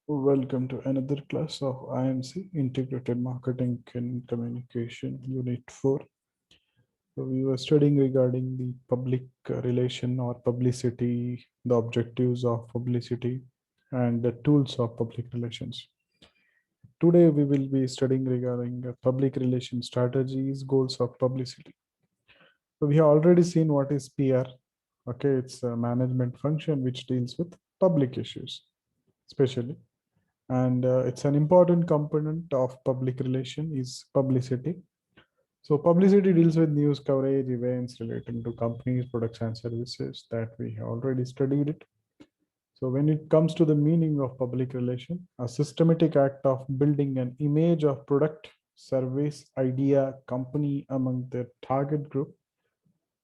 Welcome to another class of IMC Integrated Marketing and Communication Unit 4. So we were studying regarding the public relation or publicity, the objectives of publicity, and the tools of public relations. Today we will be studying regarding public relation strategies, goals of publicity. So we have already seen what is PR. Okay, it's a management function which deals with public issues, especially. And it's an important component of public relation is publicity. So publicity deals with news coverage, events relating to companies, products and services that we have already studied it. So when it comes to the meaning of public relation, a systematic act of building an image of product, service, idea, company among their target group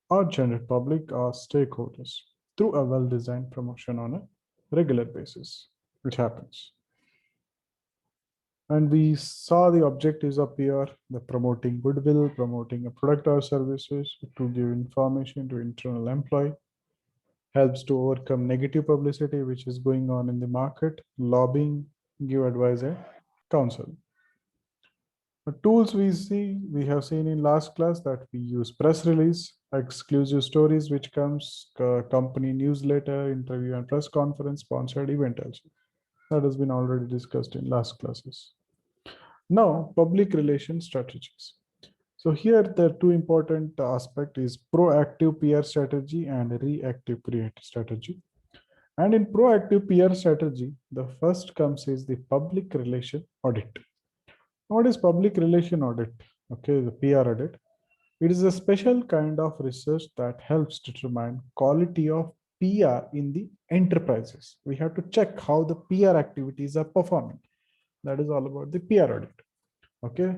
or general public or stakeholders through a well-designed promotion on a regular basis, which happens. And we saw the objectives up here, the promoting goodwill, promoting a product or services to give information to internal employee, helps to overcome negative publicity which is going on in the market, lobbying, give advice and counsel. The tools we have seen in last class that we use press release, exclusive stories which comes, company newsletter, interview and press conference, sponsored event also. That has been already discussed in last classes. Now, public relation strategies. So here the two important aspect is proactive PR strategy and reactive PR strategy. And in proactive PR strategy, the first comes is the public relation audit. What is public relation audit? Okay, the PR audit. It is a special kind of research that helps determine quality of PR in the enterprises. We have to check how the PR activities are performing. That is all about the PR audit. Okay,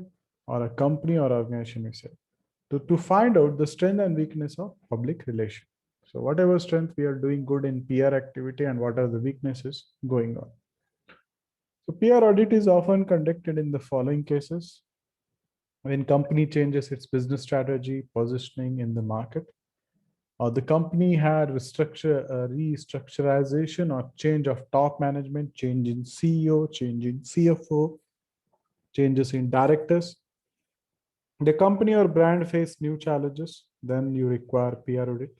or a company or organization we say to find out the strength and weakness of public relation. So whatever strength we are doing good in PR activity and what are the weaknesses going on. So PR audit is often conducted in the following cases: when company changes its business strategy, positioning in the market, or the company had restructurization or change of top management, change in CEO, change in CFO, changes in directors. The company or brand face new challenges, then you require PR audit.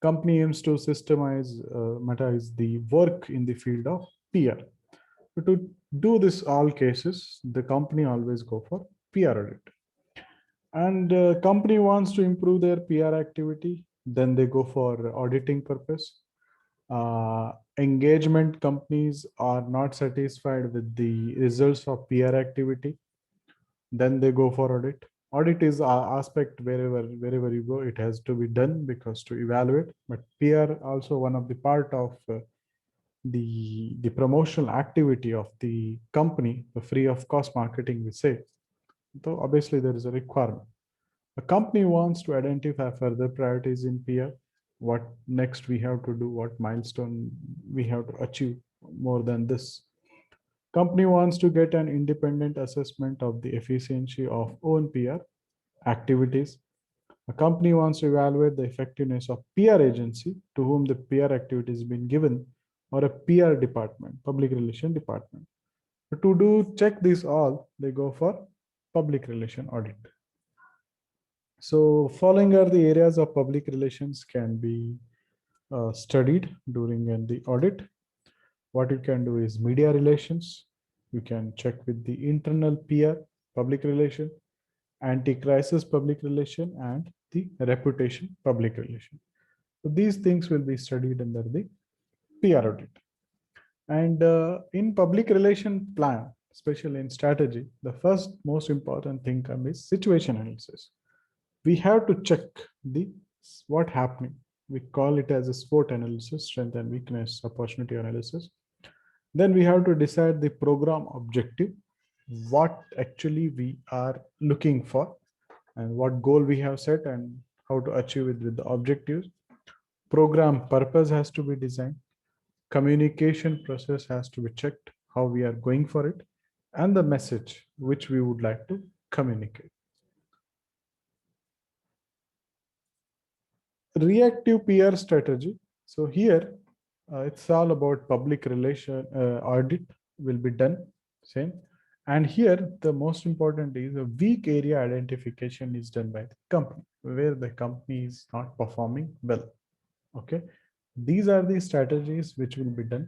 Company aims to systematize the work in the field of PR. So to do this all cases, the company always go for PR audit. And company wants to improve their PR activity, then they go for auditing purpose. Engagement companies are not satisfied with the results of PR activity, then they go for audit. Audit is a aspect wherever you go, it has to be done because to evaluate. But PR also one of the part of the promotional activity of the company, the free of cost marketing we say. So obviously there is a requirement. A company wants to identify further priorities in PR. What next we have to do? What milestone we have to achieve more than this? Company wants to get an independent assessment of the efficiency of own PR activities. A company wants to evaluate the effectiveness of PR agency to whom the PR activity has been given, or a PR department, public relation department. To do check this all, they go for public relation audit. So following are the areas of public relations can be studied during the audit. What you can do is media relations. You can check with the internal PR, public relation, anti-crisis public relation, and the reputation public relation. So these things will be studied under the PR audit. And in public relation plan, especially in strategy, the first most important thing is situation analysis. We have to check the what happening. We call it as a SWOT analysis, strength and weakness, opportunity analysis. Then we have to decide the program objective, what actually we are looking for and what goal we have set and how to achieve it with the objectives. Program purpose has to be designed. Communication process has to be checked, how we are going for it, and the message which we would like to communicate. Reactive PR strategy. So here it's all about public relation audit. will be done same. And here the most important is a weak area identification is done by the company where the company is not performing well. Okay, these are the strategies which will be done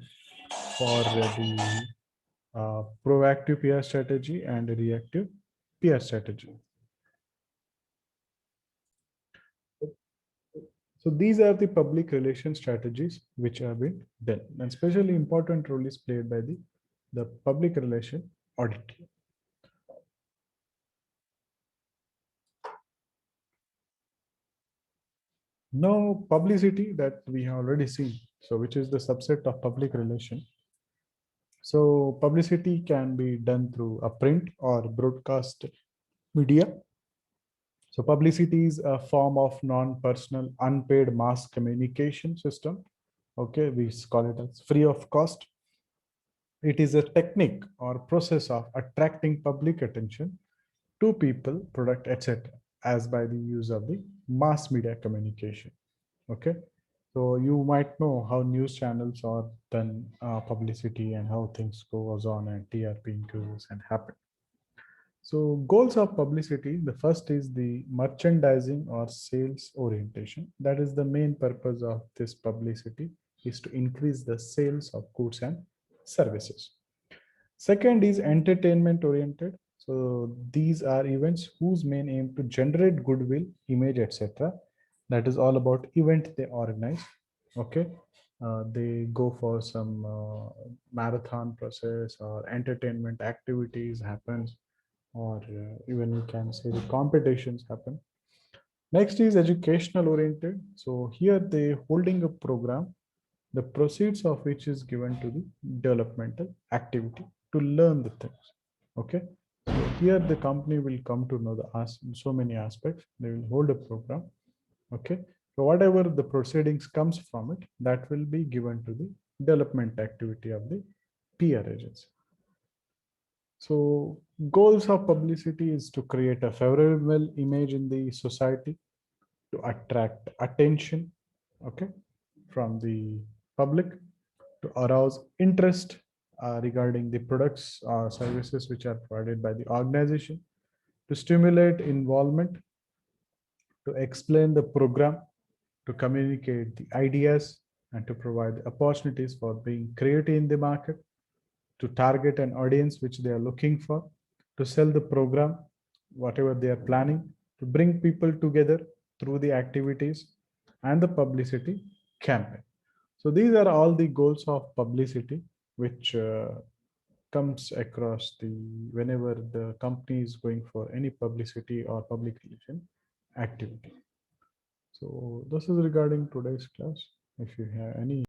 for the proactive PR strategy and reactive PR strategy. So these are the public relation strategies which have been done, and especially important role is played by the public relation audit. Now, publicity that we have already seen, so which is the subset of public relation. So publicity can be done through a print or broadcast media. So publicity is a form of non-personal, unpaid mass communication system. Okay, we call it as free of cost. It is a technique or process of attracting public attention to people, product, etc., as by the use of the mass media communication. Okay, so you might know how news channels are done publicity and how things goes on and TRP increases and happen. So goals of publicity, the first is the merchandising or sales orientation. That is the main purpose of this publicity is to increase the sales of goods and services. Second is entertainment oriented. So these are events whose main aim to generate goodwill, image, etc. That is all about event they organize. Okay, they go for some marathon process or entertainment activities happens, or even we can say the competitions happen. Next is educational oriented. So here they holding a program, the proceeds of which is given to the developmental activity to learn the things. Okay. So here the company will come to know the so many aspects. They will hold a program. Okay. So whatever the proceedings comes from it, that will be given to the development activity of the PR agency. So goals of publicity is to create a favorable image in the society, to attract attention, okay, from the public, to arouse interest regarding the products or services which are provided by the organization, to stimulate involvement, to explain the program, to communicate the ideas, and to provide opportunities for being creative in the market, to target an audience which they are looking for, to sell the program, whatever they are planning, to bring people together through the activities and the publicity campaign. So these are all the goals of publicity, which comes across the whenever the company is going for any publicity or public relation activity. So this is regarding today's class. If you have any